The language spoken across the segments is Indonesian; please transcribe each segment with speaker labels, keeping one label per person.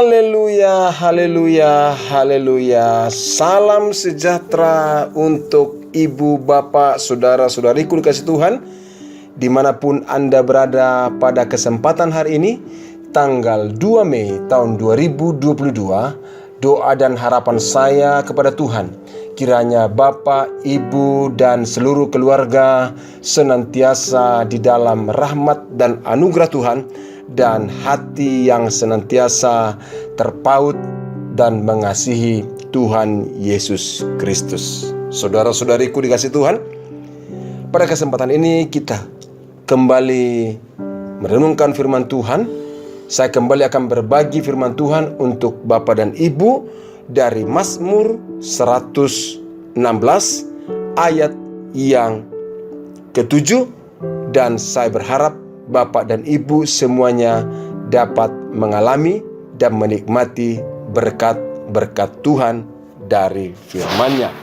Speaker 1: Haleluya, haleluya, haleluya. Salam sejahtera untuk ibu, bapak, saudara-saudariku dikasih Tuhan, dimanapun Anda berada pada kesempatan hari ini, tanggal 2 Mei tahun 2022. Doa dan harapan saya kepada Tuhan, kiranya bapak, ibu, dan seluruh keluarga senantiasa di dalam rahmat dan anugerah Tuhan, dan hati yang senantiasa terpaut dan mengasihi Tuhan Yesus Kristus. Saudara-saudariku dikasih Tuhan, pada kesempatan ini kita kembali merenungkan firman Tuhan. Saya kembali akan berbagi firman Tuhan untuk Bapak dan Ibu dari Mazmur 116 ayat yang ke-7, dan saya berharap Bapak dan Ibu semuanya dapat mengalami dan menikmati berkat-berkat Tuhan dari firman-Nya.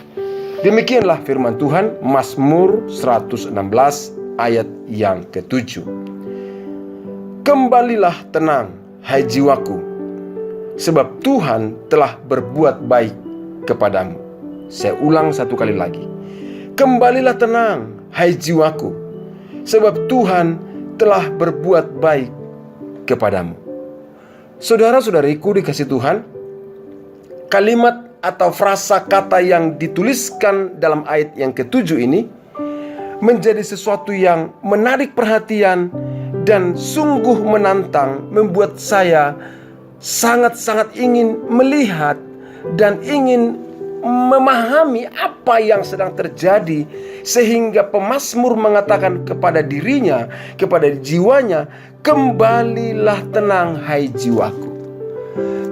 Speaker 1: Demikianlah firman Tuhan, Mazmur 116 ayat yang ke-7. Kembalilah tenang, hai jiwaku, sebab Tuhan telah berbuat baik kepadamu. Saya ulang satu kali lagi. Kembalilah tenang, hai jiwaku, sebab Tuhan telah berbuat baik kepadamu. Saudara-saudariku dikasih Tuhan, kalimat atau frasa kata yang dituliskan dalam ayat yang ke-7 ini menjadi sesuatu yang menarik perhatian dan sungguh menantang, membuat saya sangat-sangat ingin melihat dan ingin memahami apa yang sedang terjadi, sehingga pemazmur mengatakan kepada dirinya, kepada jiwanya, kembalilah tenang hai jiwaku.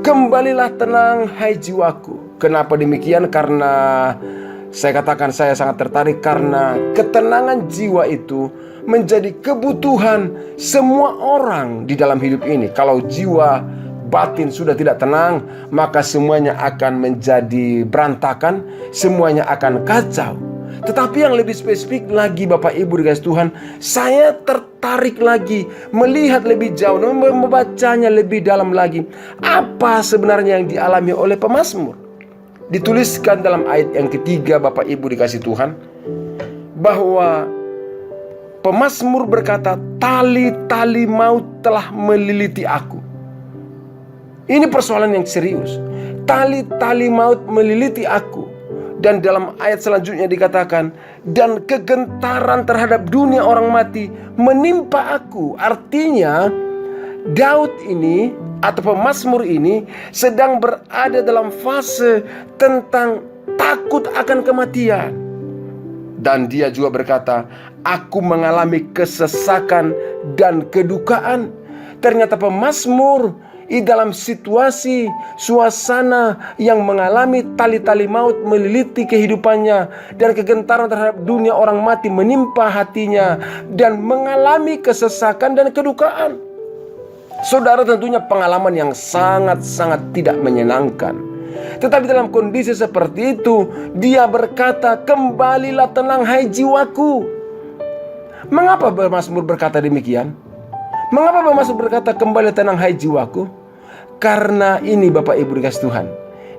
Speaker 1: Kembalilah tenang hai jiwaku. Kenapa demikian? Karena saya katakan saya sangat tertarik, karena ketenangan jiwa itu menjadi kebutuhan semua orang di dalam hidup ini. Kalau jiwa batin sudah tidak tenang, maka semuanya akan menjadi berantakan, semuanya akan kacau. Tetapi yang lebih spesifik lagi Bapak Ibu dikasih Tuhan, saya tertarik lagi melihat lebih jauh, membacanya lebih dalam lagi. Apa sebenarnya yang dialami oleh pemazmur? Dituliskan dalam ayat yang ketiga Bapak Ibu dikasih Tuhan, bahwa pemazmur berkata, tali-tali maut telah meliliti aku. Ini persoalan yang serius. Tali-tali maut meliliti aku. Dan dalam ayat selanjutnya dikatakan, dan kegentaran terhadap dunia orang mati menimpa aku. Artinya Daud ini atau pemazmur ini sedang berada dalam fase tentang takut akan kematian. Dan dia juga berkata, aku mengalami kesesakan dan kedukaan. Ternyata pemazmur di dalam situasi, suasana yang mengalami tali-tali maut meliliti kehidupannya, dan kegentaran terhadap dunia orang mati menimpa hatinya, dan mengalami kesesakan dan kedukaan. Saudara, tentunya pengalaman yang sangat-sangat tidak menyenangkan. Tetapi dalam kondisi seperti itu, dia berkata, kembalilah tenang hai jiwaku. Mengapa pemazmur berkata demikian? Mengapa pemazmur berkata kembali tenang hai jiwaku? Karena ini Bapak Ibu dikasih Tuhan,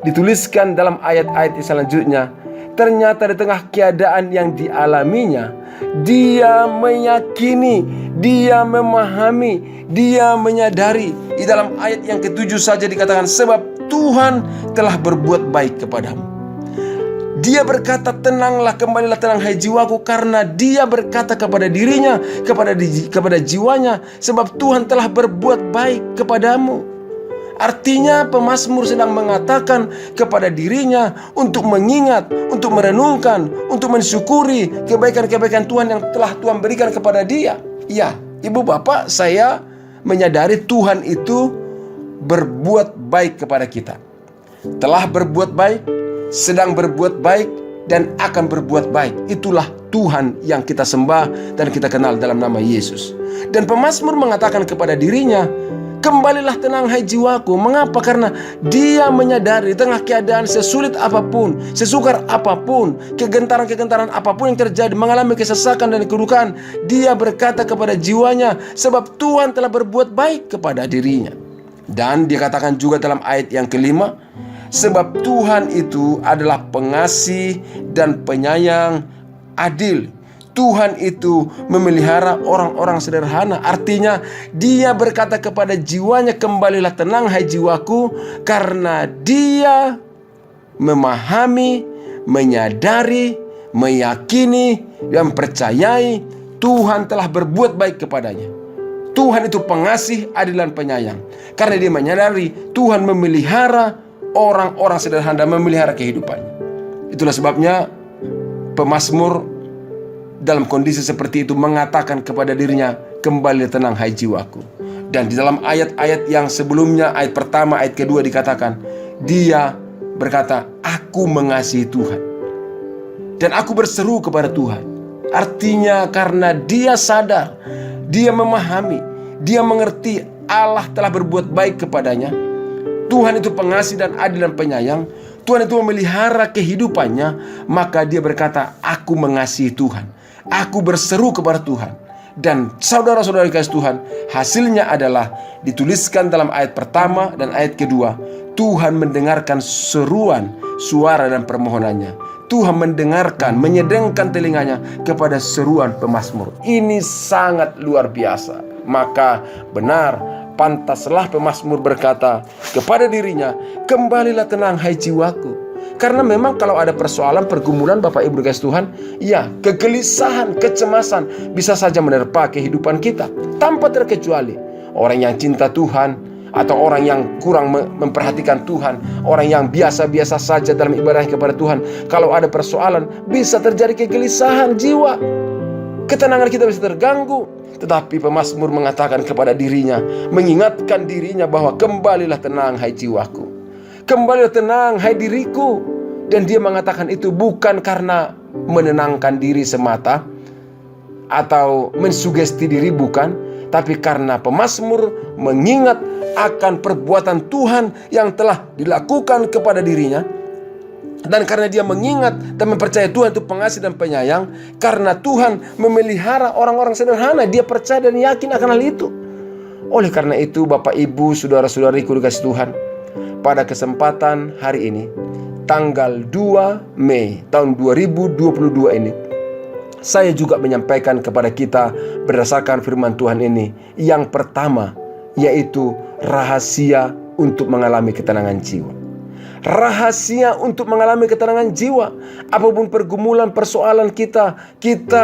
Speaker 1: dituliskan dalam ayat-ayat selanjutnya, ternyata di tengah keadaan yang dialaminya, dia meyakini, dia memahami, dia menyadari. Di dalam ayat yang ke-7 saja dikatakan, sebab Tuhan telah berbuat baik kepadamu. Dia berkata, tenanglah, kembalilah tenang hai jiwaku, karena dia berkata kepada dirinya, kepada jiwanya, sebab Tuhan telah berbuat baik kepadamu. Artinya pemazmur sedang mengatakan kepada dirinya untuk mengingat, untuk merenungkan, untuk mensyukuri kebaikan-kebaikan Tuhan yang telah Tuhan berikan kepada dia. Ya, Ibu Bapak, saya menyadari Tuhan itu berbuat baik kepada kita. Telah berbuat baik, sedang berbuat baik, dan akan berbuat baik. Itulah Tuhan yang kita sembah dan kita kenal dalam nama Yesus. Dan pemazmur mengatakan kepada dirinya, kembalilah tenang hai jiwaku. Mengapa? Karena dia menyadari di tengah keadaan sesulit apapun, sesukar apapun, kegentaran-kegentaran apapun yang terjadi, mengalami kesesakan dan kedukaan, dia berkata kepada jiwanya, sebab Tuhan telah berbuat baik kepada dirinya. Dan dikatakan juga dalam ayat yang kelima, sebab Tuhan itu adalah pengasih dan penyayang adil. Tuhan itu memelihara orang-orang sederhana. Artinya dia berkata kepada jiwanya, kembalilah tenang hai jiwaku, karena dia memahami, menyadari, meyakini, dan percayai Tuhan telah berbuat baik kepadanya. Tuhan itu pengasih, adil, dan penyayang. Karena dia menyadari Tuhan memelihara orang-orang sederhana, memelihara kehidupannya. Itulah sebabnya pemazmur dalam kondisi seperti itu mengatakan kepada dirinya, kembali tenang hai jiwaku. Dan di dalam ayat-ayat yang sebelumnya, ayat pertama, ayat kedua dikatakan, dia berkata, aku mengasihi Tuhan dan aku berseru kepada Tuhan. Artinya karena dia sadar, dia memahami, dia mengerti Allah telah berbuat baik kepadanya. Tuhan itu pengasih dan adil dan penyayang. Tuhan itu memelihara kehidupannya. Maka dia berkata, aku mengasihi Tuhan, aku berseru kepada Tuhan. Dan saudara-saudara kasih Tuhan, hasilnya adalah dituliskan dalam ayat pertama dan ayat kedua. Tuhan mendengarkan seruan, suara dan permohonannya. Tuhan mendengarkan, menyedengkan telinganya kepada seruan pemazmur. Ini sangat luar biasa. Maka benar, pantaslah pemazmur berkata kepada dirinya, kembalilah tenang hai jiwaku. Karena memang kalau ada persoalan, pergumulan Bapak Ibu kasih Tuhan, ya, kegelisahan, kecemasan bisa saja menerpa kehidupan kita tanpa terkecuali. Orang yang cinta Tuhan atau orang yang kurang memperhatikan Tuhan, orang yang biasa-biasa saja dalam ibadah kepada Tuhan, kalau ada persoalan bisa terjadi kegelisahan jiwa, ketenangan kita bisa terganggu. Tetapi pemazmur mengatakan kepada dirinya, mengingatkan dirinya bahwa kembalilah tenang hai jiwaku, kembalilah tenang hai diriku. Dan dia mengatakan itu bukan karena menenangkan diri semata atau mensugesti diri, bukan, tapi karena pemazmur mengingat akan perbuatan Tuhan yang telah dilakukan kepada dirinya. Dan karena dia mengingat dan mempercayai Tuhan itu pengasih dan penyayang, karena Tuhan memelihara orang-orang sederhana, dia percaya dan yakin akan hal itu. Oleh karena itu Bapak Ibu, saudara-saudariku dikasih Tuhan, pada kesempatan hari ini, tanggal 2 Mei tahun 2022 ini, saya juga menyampaikan kepada kita berdasarkan firman Tuhan ini. Yang pertama, yaitu rahasia untuk mengalami ketenangan jiwa. Rahasia untuk mengalami ketenangan jiwa. Apapun pergumulan, persoalan kita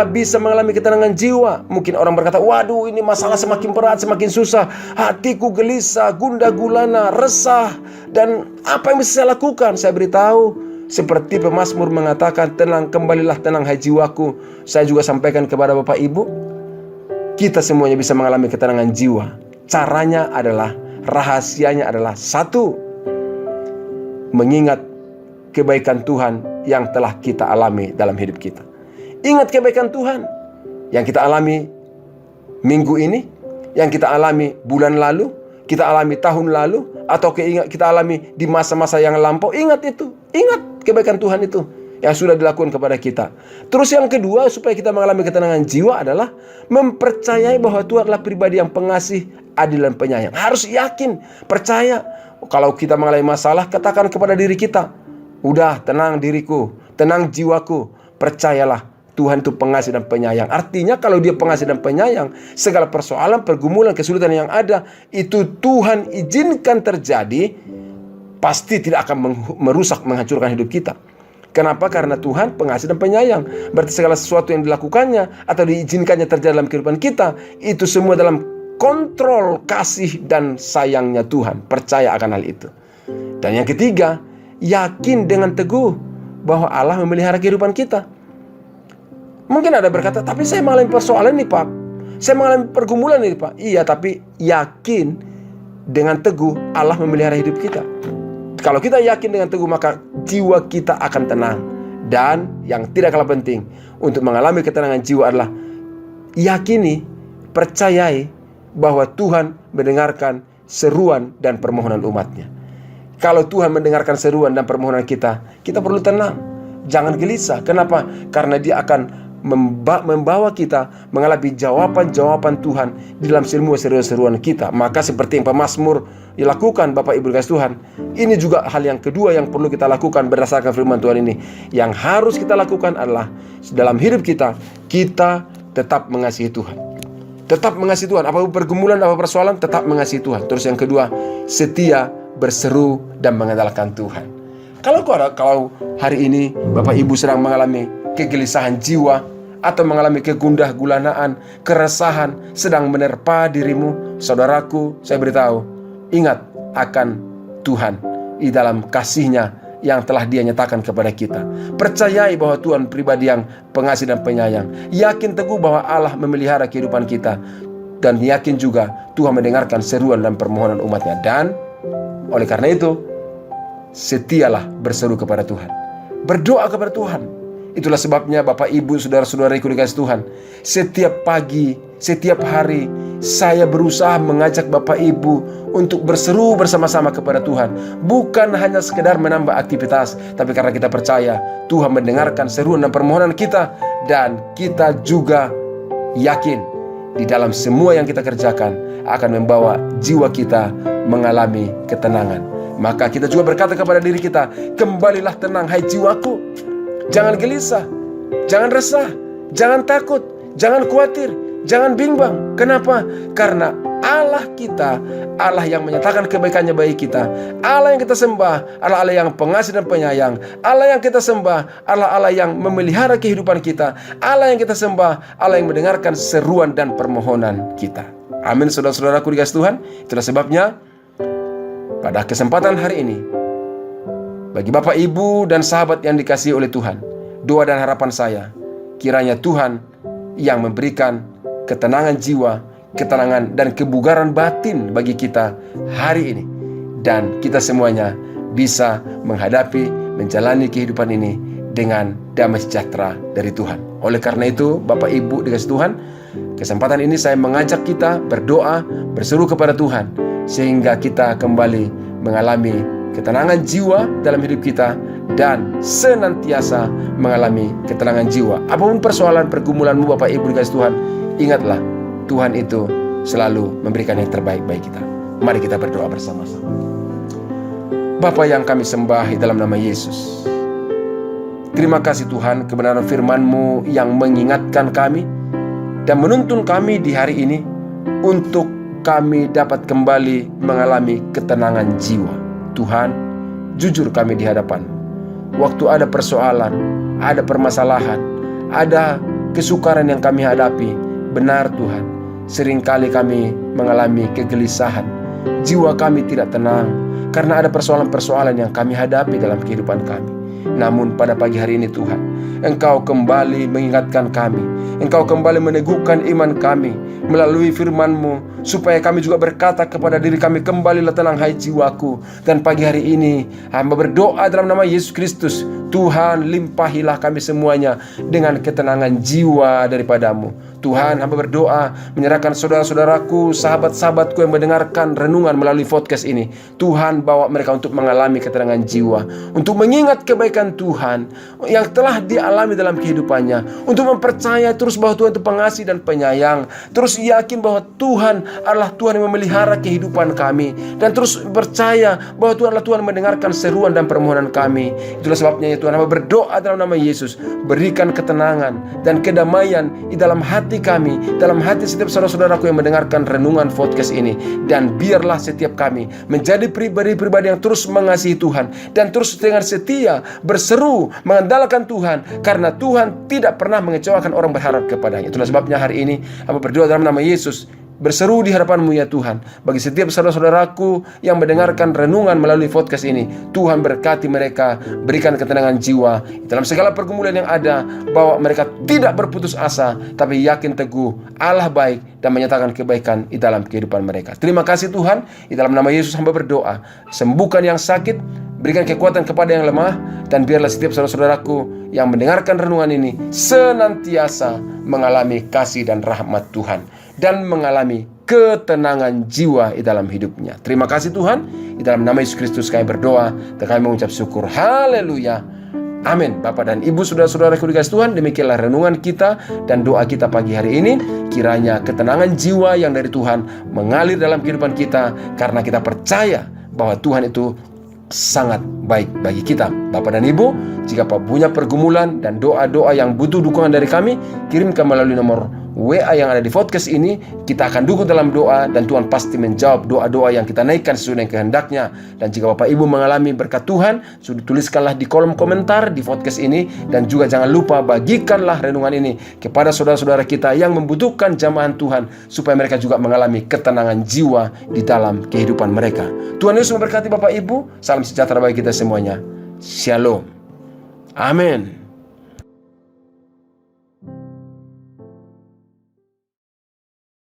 Speaker 1: bisa mengalami ketenangan jiwa. Mungkin orang berkata, waduh ini masalah semakin berat, semakin susah, hatiku gelisah, gundah gulana, resah. Dan apa yang bisa saya lakukan? Saya beritahu, seperti pemazmur mengatakan, tenang, kembalilah tenang hai jiwaku. Saya juga sampaikan kepada Bapak Ibu, kita semuanya bisa mengalami ketenangan jiwa. Caranya adalah, rahasianya adalah, satu, mengingat kebaikan Tuhan yang telah kita alami dalam hidup kita. Ingat kebaikan Tuhan yang kita alami minggu ini, yang kita alami bulan lalu, kita alami tahun lalu, atau kita alami di masa-masa yang lampau. Ingat itu, ingat kebaikan Tuhan itu yang sudah dilakukan kepada kita. Terus yang kedua, supaya kita mengalami ketenangan jiwa adalah mempercayai bahwa Tuhan adalah pribadi yang pengasih, adil, dan penyayang. Harus yakin, percaya. Kalau kita mengalami masalah, katakan kepada diri kita, udah, tenang diriku, tenang jiwaku, percayalah Tuhan itu pengasih dan penyayang. Artinya kalau dia pengasih dan penyayang, segala persoalan, pergumulan, kesulitan yang ada, itu Tuhan izinkan terjadi, pasti tidak akan merusak, menghancurkan hidup kita. Kenapa? Karena Tuhan pengasih dan penyayang. Berarti segala sesuatu yang dilakukannya atau diizinkannya terjadi dalam kehidupan kita, itu semua dalam kontrol kasih dan sayangnya Tuhan. Percaya akan hal itu. Dan yang ketiga, yakin dengan teguh bahwa Allah memelihara kehidupan kita. Mungkin ada berkata, tapi saya mengalami persoalan nih Pak, saya mengalami pergumulan nih Pak. Iya, tapi yakin dengan teguh Allah memelihara hidup kita. Kalau kita yakin dengan teguh, maka jiwa kita akan tenang. Dan yang tidak kalah penting untuk mengalami ketenangan jiwa adalah yakini, percayai bahwa Tuhan mendengarkan seruan dan permohonan umatnya. Kalau Tuhan mendengarkan seruan dan permohonan kita, kita perlu tenang, jangan gelisah. Kenapa? Karena Dia akan membawa kita mengalami jawaban-jawaban Tuhan di dalam semua seruan-seruan kita. Maka seperti yang pemazmur dilakukan, Bapak Ibu dikasih Tuhan, ini juga hal yang kedua yang perlu kita lakukan berdasarkan firman Tuhan ini. Yang harus kita lakukan adalah dalam hidup kita, kita tetap mengasihi Tuhan. Tetap mengasihi Tuhan. Apapun pergumulan, apapun persoalan, tetap mengasihi Tuhan. Terus yang kedua, setia, berseru, dan mengandalkan Tuhan. Kalau hari ini Bapak Ibu sedang mengalami kegelisahan jiwa atau mengalami kegundah gulanaan, keresahan sedang menerpa dirimu, saudaraku, saya beritahu, ingat akan Tuhan di dalam kasih-Nya yang telah Dia nyatakan kepada kita. Percayai bahwa Tuhan pribadi yang pengasih dan penyayang. Yakin teguh bahwa Allah memelihara kehidupan kita, dan yakin juga Tuhan mendengarkan seruan dan permohonan umat-Nya. Dan oleh karena itu, setialah berseru kepada Tuhan, berdoa kepada Tuhan. Itulah sebabnya Bapak Ibu, saudara-saudariku dikasih Tuhan, setiap pagi, setiap hari saya berusaha mengajak Bapak Ibu untuk berseru bersama-sama kepada Tuhan. Bukan hanya sekedar menambah aktivitas, tapi karena kita percaya Tuhan mendengarkan seruan dan permohonan kita. Dan kita juga yakin di dalam semua yang kita kerjakan akan membawa jiwa kita mengalami ketenangan. Maka kita juga berkata kepada diri kita, kembalilah tenang hai jiwaku. Jangan gelisah, jangan resah, jangan takut, jangan khawatir, jangan bimbang. Kenapa? Karena Allah kita, Allah yang menyatakan kebaikannya bagi kita, Allah yang kita sembah, Allah yang pengasih dan penyayang, Allah yang kita sembah, Allah yang memelihara kehidupan kita, Allah yang kita sembah, Allah yang mendengarkan seruan dan permohonan kita. Amin, saudara-saudaraku dikasih Tuhan. Itulah sebabnya pada kesempatan hari ini, bagi Bapak, Ibu, dan sahabat yang dikasihi oleh Tuhan, doa dan harapan saya, kiranya Tuhan yang memberikan ketenangan jiwa, ketenangan dan kebugaran batin bagi kita hari ini. Dan kita semuanya bisa menghadapi, menjalani kehidupan ini dengan damai sejahtera dari Tuhan. Oleh karena itu, Bapak, Ibu dikasih Tuhan, kesempatan ini saya mengajak kita berdoa, berseru kepada Tuhan, sehingga kita kembali mengalami ketenangan jiwa dalam hidup kita dan senantiasa mengalami ketenangan jiwa. Apapun persoalan pergumulanmu Bapak Ibu dikasih Tuhan, ingatlah Tuhan itu selalu memberikan yang terbaik bagi kita. Mari kita berdoa bersama-sama. Bapa yang kami sembah di dalam nama Yesus, terima kasih Tuhan kebenaran firman-Mu yang mengingatkan kami dan menuntun kami di hari ini untuk kami dapat kembali mengalami ketenangan jiwa. Tuhan, jujur kami di hadapan. Waktu ada persoalan, ada permasalahan, ada kesukaran yang kami hadapi, benar Tuhan, seringkali kami mengalami kegelisahan. Jiwa kami tidak tenang karena ada persoalan-persoalan yang kami hadapi dalam kehidupan kami. Namun pada pagi hari ini Tuhan, Engkau kembali mengingatkan kami, Engkau kembali meneguhkan iman kami melalui firman-Mu, supaya kami juga berkata kepada diri kami, kembalilah tenang hai jiwaku. Dan pagi hari ini hamba berdoa dalam nama Yesus Kristus, Tuhan limpahilah kami semuanya dengan ketenangan jiwa daripada-Mu. Tuhan, hamba berdoa menyerahkan saudara-saudaraku, sahabat-sahabatku yang mendengarkan renungan melalui podcast ini. Tuhan, bawa mereka untuk mengalami ketenangan jiwa, untuk mengingat kebaikan Tuhan yang telah dialami dalam kehidupannya, untuk mempercaya terus bahwa Tuhan itu pengasih dan penyayang, terus yakin bahwa Tuhan adalah Tuhan yang memelihara kehidupan kami, dan terus percaya bahwa Tuhan adalah Tuhan yang mendengarkan seruan dan permohonan kami. Itulah sebabnya ya Tuhan, hamba berdoa dalam nama Yesus, berikan ketenangan dan kedamaian di dalam hati kami, dalam hati setiap saudara-saudaraku yang mendengarkan renungan podcast ini. Dan biarlah setiap kami menjadi pribadi-pribadi yang terus mengasihi Tuhan dan terus dengan setia berseru mengandalkan Tuhan, karena Tuhan tidak pernah mengecewakan orang berharap kepadanya. Itulah sebabnya hari ini hamba berdoa dalam nama Yesus, berseru di hadapan-Mu ya Tuhan, bagi setiap saudara-saudaraku yang mendengarkan renungan melalui podcast ini. Tuhan berkati mereka, berikan ketenangan jiwa dalam segala pergumulan yang ada, bahwa mereka tidak berputus asa, tapi yakin teguh Allah baik dan menyatakan kebaikan di dalam kehidupan mereka. Terima kasih Tuhan, di dalam nama Yesus hamba berdoa, sembuhkan yang sakit, berikan kekuatan kepada yang lemah, dan biarlah setiap saudara-saudaraku yang mendengarkan renungan ini senantiasa mengalami kasih dan rahmat Tuhan dan mengalami ketenangan jiwa di dalam hidupnya. Terima kasih Tuhan, di dalam nama Yesus Kristus kami berdoa dan kami mengucap syukur. Haleluya. Amin. Bapak dan Ibu, saudara-saudaraku dikasih Tuhan, demikianlah renungan kita dan doa kita pagi hari ini. Kiranya ketenangan jiwa yang dari Tuhan mengalir dalam kehidupan kita, karena kita percaya bahwa Tuhan itu sangat baik bagi kita. Bapak dan Ibu, jika punya pergumulan dan doa-doa yang butuh dukungan dari kami, kirimkan melalui nomor WA yang ada di podcast ini. Kita akan dukung dalam doa, dan Tuhan pasti menjawab doa-doa yang kita naikkan sesuai dengan kehendaknya. Dan jika Bapak Ibu mengalami berkat Tuhan, sudah tuliskanlah di kolom komentar di podcast ini. Dan juga jangan lupa bagikanlah renungan ini kepada saudara-saudara kita yang membutuhkan jamahan Tuhan, supaya mereka juga mengalami ketenangan jiwa di dalam kehidupan mereka. Tuhan Yesus memberkati Bapak Ibu. Salam sejahtera bagi kita semuanya. Shalom. Amin.